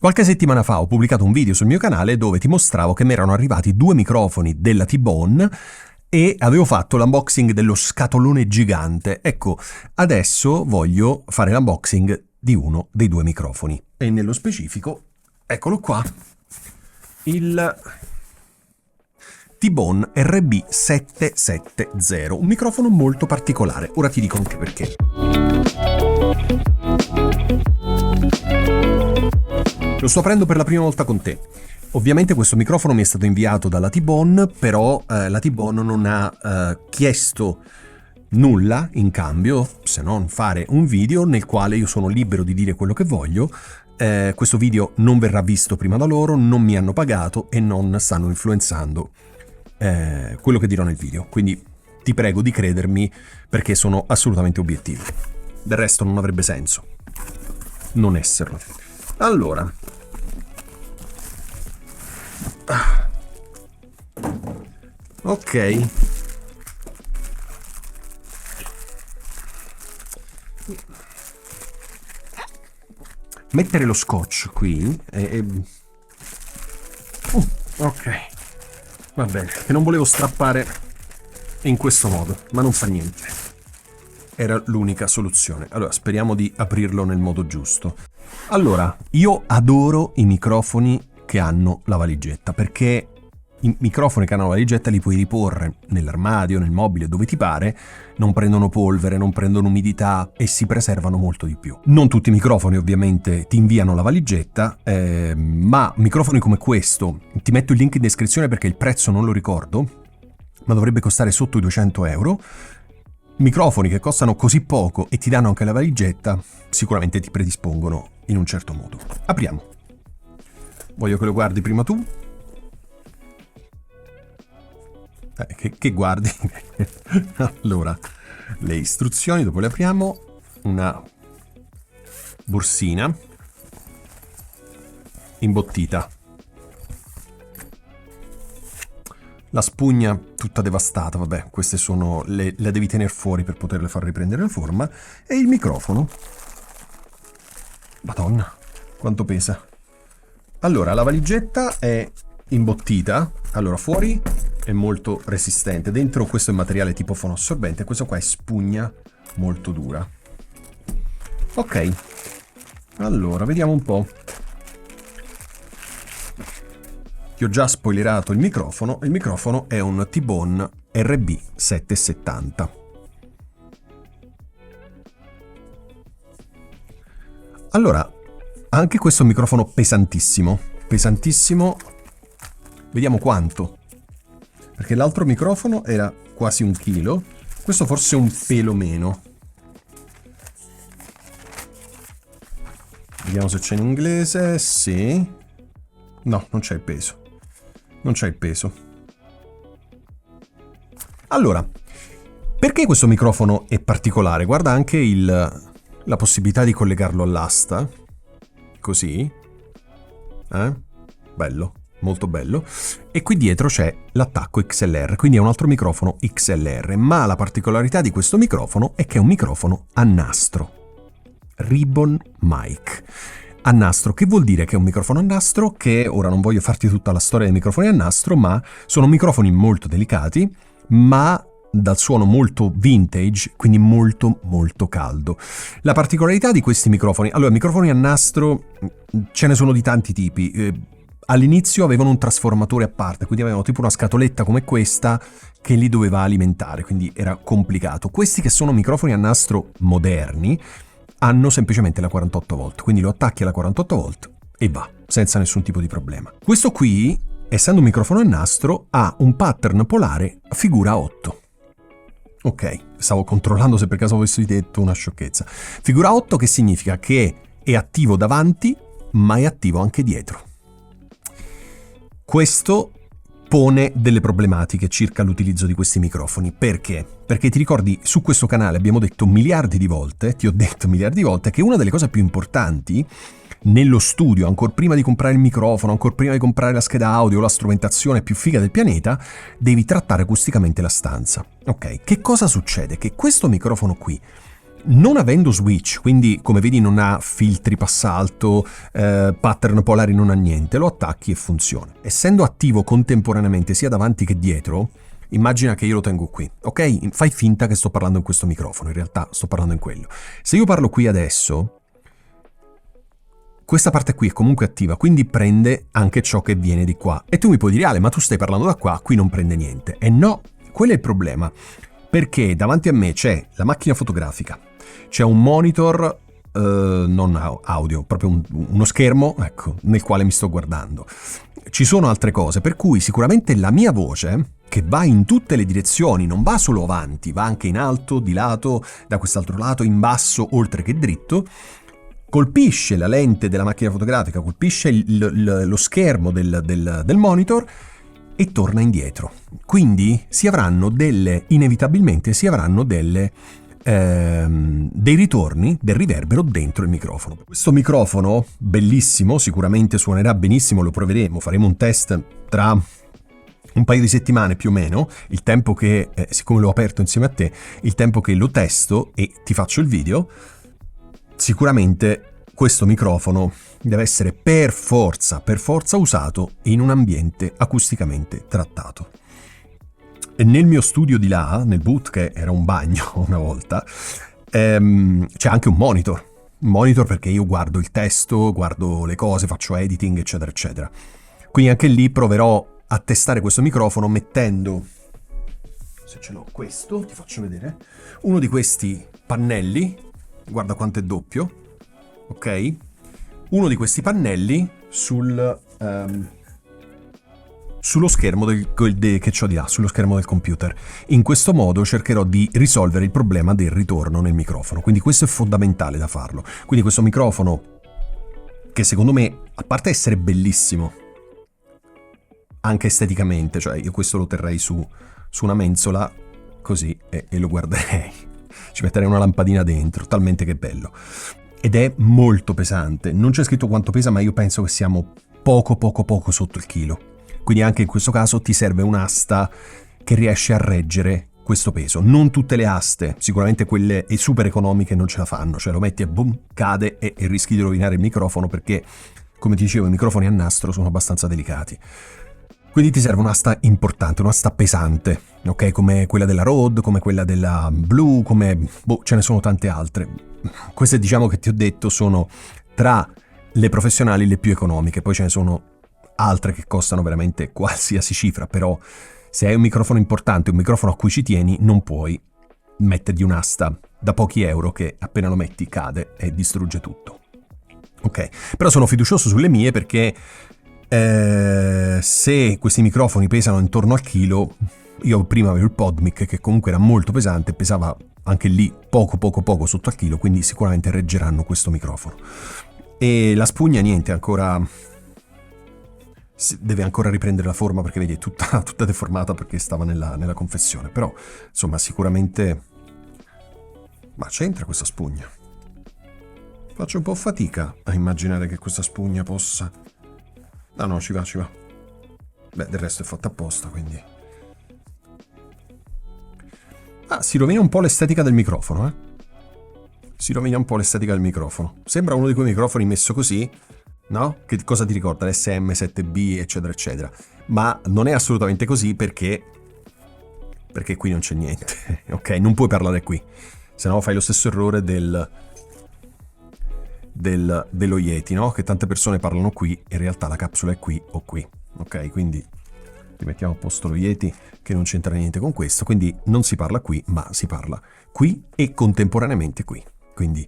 Qualche settimana fa ho pubblicato un video sul mio canale dove ti mostravo che mi erano arrivati 2 microfoni della T-Bone e avevo fatto l'unboxing dello scatolone gigante. Ecco, adesso voglio fare l'unboxing di uno dei 2 microfoni. E nello specifico, eccolo qua, il T-Bone RB770, un microfono molto particolare. Ora ti dico anche perché. Lo sto aprendo per la prima volta con te. Ovviamente questo microfono mi è stato inviato dalla T-Bone, però la T-Bone non ha chiesto nulla in cambio, se non fare un video nel quale io sono libero di dire quello che voglio. Questo video non verrà visto prima da loro, non mi hanno pagato e non stanno influenzando quello che dirò nel video. Quindi ti prego di credermi perché sono assolutamente obiettivo. Del resto non avrebbe senso non esserlo. Allora, ok, mettere lo scotch qui ok, va bene, che non volevo strappare in questo modo, ma non fa niente, era l'unica soluzione. Allora speriamo di aprirlo nel modo giusto. Allora, io adoro i microfoni che hanno la valigetta, perché i microfoni che hanno la valigetta li puoi riporre nell'armadio, nel mobile, dove ti pare, non prendono polvere, non prendono umidità e si preservano molto di più. Non tutti i microfoni ovviamente ti inviano la valigetta, ma microfoni come questo, ti metto il link in descrizione perché il prezzo non lo ricordo, ma dovrebbe costare sotto i 200 euro. Microfoni che costano così poco e ti danno anche la valigetta, sicuramente ti predispongono in un certo modo. Apriamo. Voglio che lo guardi prima tu. Che guardi. Allora, le istruzioni, dopo le apriamo. Una borsina imbottita. La spugna tutta devastata, vabbè, queste sono la devi tenere fuori per poterle far riprendere la forma. E il microfono. Madonna, quanto pesa. Allora, la valigetta è imbottita. Allora, fuori è molto resistente. Dentro questo è materiale tipo fonoassorbente. Questo qua è spugna molto dura. Ok. Allora, vediamo un po'. Ti ho già spoilerato il microfono. Il microfono è un T-Bone RB770. Allora, anche questo è un microfono pesantissimo. Pesantissimo. Vediamo quanto. Perché l'altro microfono era quasi 1 chilo. Questo forse un pelo meno. Vediamo se c'è in inglese. Sì. No, non c'è il peso. Non c'è il peso. Allora, perché questo microfono è particolare? Guarda anche la possibilità di collegarlo all'asta. Così. Bello, molto bello. E qui dietro c'è l'attacco XLR, quindi è un altro microfono XLR. Ma la particolarità di questo microfono è che è un microfono a nastro. Ribbon mic. A nastro, che vuol dire che è un microfono a nastro, che ora non voglio farti tutta la storia dei microfoni a nastro, ma sono microfoni molto delicati, ma dal suono molto vintage, quindi molto molto caldo. La particolarità di questi microfoni, allora, microfoni a nastro ce ne sono di tanti tipi. All'inizio avevano un trasformatore a parte, quindi avevano tipo una scatoletta come questa che li doveva alimentare, quindi era complicato. Questi che sono microfoni a nastro moderni hanno semplicemente la 48 volt, quindi lo attacchi alla 48 volt e va, senza nessun tipo di problema. Questo qui, essendo un microfono a nastro, ha un pattern polare a figura 8. Ok, stavo controllando se per caso avessi detto una sciocchezza. Figura 8 che significa che è attivo davanti, ma è attivo anche dietro. Questo pone delle problematiche circa l'utilizzo di questi microfoni. Perché? Perché ti ricordi, su questo canale abbiamo detto miliardi di volte, ti ho detto miliardi di volte, che una delle cose più importanti nello studio, ancora prima di comprare il microfono, ancora prima di comprare la scheda audio, la strumentazione più figa del pianeta, devi trattare acusticamente la stanza. Ok, che cosa succede? Che questo microfono qui Non avendo switch, quindi come vedi non ha filtri passalto, pattern polari, non ha niente, lo attacchi e funziona. Essendo attivo contemporaneamente sia davanti che dietro, immagina che io lo tengo qui, ok? Fai finta che sto parlando in questo microfono, in realtà sto parlando in quello. Se io parlo qui adesso, questa parte qui è comunque attiva, quindi prende anche ciò che viene di qua. E tu mi puoi dire, Ale, ma tu stai parlando da qua, qui non prende niente. E no, quello è il problema, perché davanti a me c'è la macchina fotografica, c'è un monitor, non audio, proprio uno schermo, ecco, nel quale mi sto guardando. Ci sono altre cose, per cui sicuramente la mia voce, che va in tutte le direzioni, non va solo avanti, va anche in alto, di lato, da quest'altro lato, in basso, oltre che dritto, colpisce la lente della macchina fotografica, colpisce lo schermo del monitor e torna indietro. Quindi inevitabilmente si avranno dei ritorni del riverbero dentro il microfono. Questo microfono, bellissimo, sicuramente suonerà benissimo, lo proveremo, faremo un test tra un paio di settimane più o meno, il tempo che, siccome l'ho aperto insieme a te, il tempo che lo testo e ti faccio il video. Sicuramente questo microfono deve essere per forza usato in un ambiente acusticamente trattato. E nel mio studio di là, nel boot, che era un bagno una volta, c'è anche un monitor perché io guardo il testo, guardo le cose, faccio editing, eccetera, eccetera. Quindi anche lì proverò a testare questo microfono mettendo, se ce l'ho, questo, ti faccio vedere, uno di questi pannelli, guarda quanto è doppio, ok? Uno di questi pannelli sullo schermo che c'ho di là, sullo schermo del computer. In questo modo cercherò di risolvere il problema del ritorno nel microfono, quindi questo è fondamentale da farlo. Quindi questo microfono, che secondo me, a parte essere bellissimo, anche esteticamente, cioè io questo lo terrei su una mensola, così, e lo guarderei. Ci metterei una lampadina dentro, talmente che è bello. Ed è molto pesante, non c'è scritto quanto pesa, ma io penso che siamo poco sotto il chilo. Quindi anche in questo caso ti serve un'asta che riesce a reggere questo peso. Non tutte le aste, sicuramente quelle super economiche non ce la fanno, cioè lo metti e boom, cade e rischi di rovinare il microfono perché, come ti dicevo, i microfoni a nastro sono abbastanza delicati. Quindi ti serve un'asta importante, un'asta pesante, ok? Come quella della Rode, come quella della Blue, ce ne sono tante altre. Queste, diciamo, che ti ho detto sono tra le professionali le più economiche, poi ce ne sono altre che costano veramente qualsiasi cifra, però se hai un microfono importante, un microfono a cui ci tieni, non puoi mettergli un'asta da pochi euro che appena lo metti cade e distrugge tutto. Ok, però sono fiducioso sulle mie perché se questi microfoni pesano intorno al chilo, io prima avevo il PodMic che comunque era molto pesante, pesava anche lì poco sotto al chilo, quindi sicuramente reggeranno questo microfono. E la spugna niente, ancora deve ancora riprendere la forma perché vedi è tutta deformata perché stava nella confezione, però insomma sicuramente. Ma c'entra questa spugna? Faccio un po' fatica a immaginare che questa spugna possa. No, ci va. Beh, del resto è fatta apposta, quindi. Si rovina un po' l'estetica del microfono, Si rovina un po' l'estetica del microfono. Sembra uno di quei microfoni messo così, no? Che cosa ti ricorda? L'SM 7B, eccetera, eccetera. Ma non è assolutamente così perché qui non c'è niente, ok? Non puoi parlare qui, se no fai lo stesso errore dello Yeti, no? Che tante persone parlano qui e in realtà la capsula è qui o qui, ok? Quindi rimettiamo a posto lo Yeti che non c'entra niente con questo, quindi non si parla qui ma si parla qui e contemporaneamente qui, quindi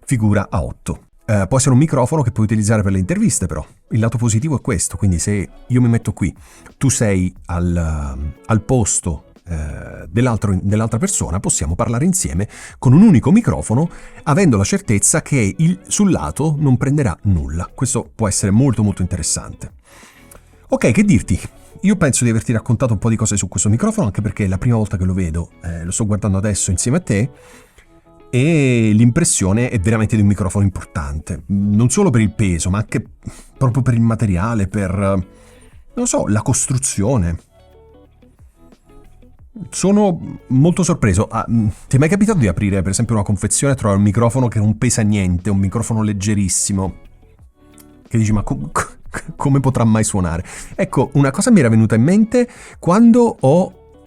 figura a 8. Può essere un microfono che puoi utilizzare per le interviste, però il lato positivo è questo, quindi se io mi metto qui, tu sei al posto dell'altra persona, possiamo parlare insieme con un unico microfono, avendo la certezza che sul lato non prenderà nulla. Questo può essere molto interessante. Ok, che dirti? Io penso di averti raccontato un po' di cose su questo microfono, anche perché è la prima volta che lo vedo, lo sto guardando adesso insieme a te, e l'impressione è veramente di un microfono importante, non solo per il peso, ma anche proprio per il materiale, per, non so, la costruzione. Sono molto sorpreso. Ti è mai capitato di aprire, per esempio, una confezione e trovare un microfono che non pesa niente, un microfono leggerissimo, che dici, ma come potrà mai suonare? Ecco, una cosa mi era venuta in mente quando ho...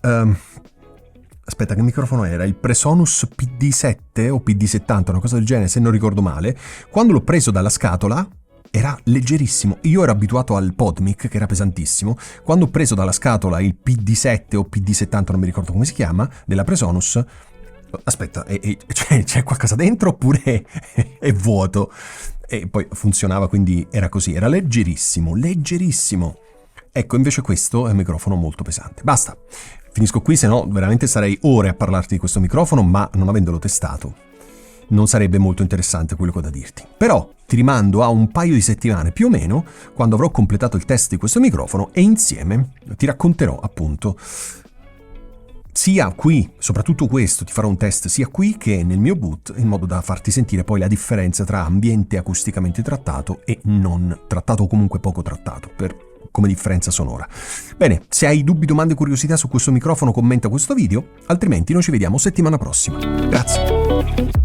aspetta, che microfono era? Il Presonus PD7 o PD70, una cosa del genere, se non ricordo male. Quando l'ho preso dalla scatola era leggerissimo. Io ero abituato al PodMic, che era pesantissimo. Quando ho preso dalla scatola il PD7 o PD70, non mi ricordo come si chiama, della Presonus, aspetta, c'è qualcosa dentro oppure è vuoto? E poi funzionava, quindi era così. Era leggerissimo, leggerissimo. Ecco, invece questo è un microfono molto pesante. Basta, finisco qui, se no veramente sarei ore a parlarti di questo microfono, ma non avendolo testato non sarebbe molto interessante quello che ho da dirti. Però ti rimando a un paio di settimane più o meno, quando avrò completato il test di questo microfono e insieme ti racconterò appunto sia qui, soprattutto questo, ti farò un test sia qui che nel mio boot, in modo da farti sentire poi la differenza tra ambiente acusticamente trattato e non trattato o comunque poco trattato, come differenza sonora. Bene, se hai dubbi, domande, curiosità su questo microfono, commenta questo video, altrimenti noi ci vediamo settimana prossima. Grazie.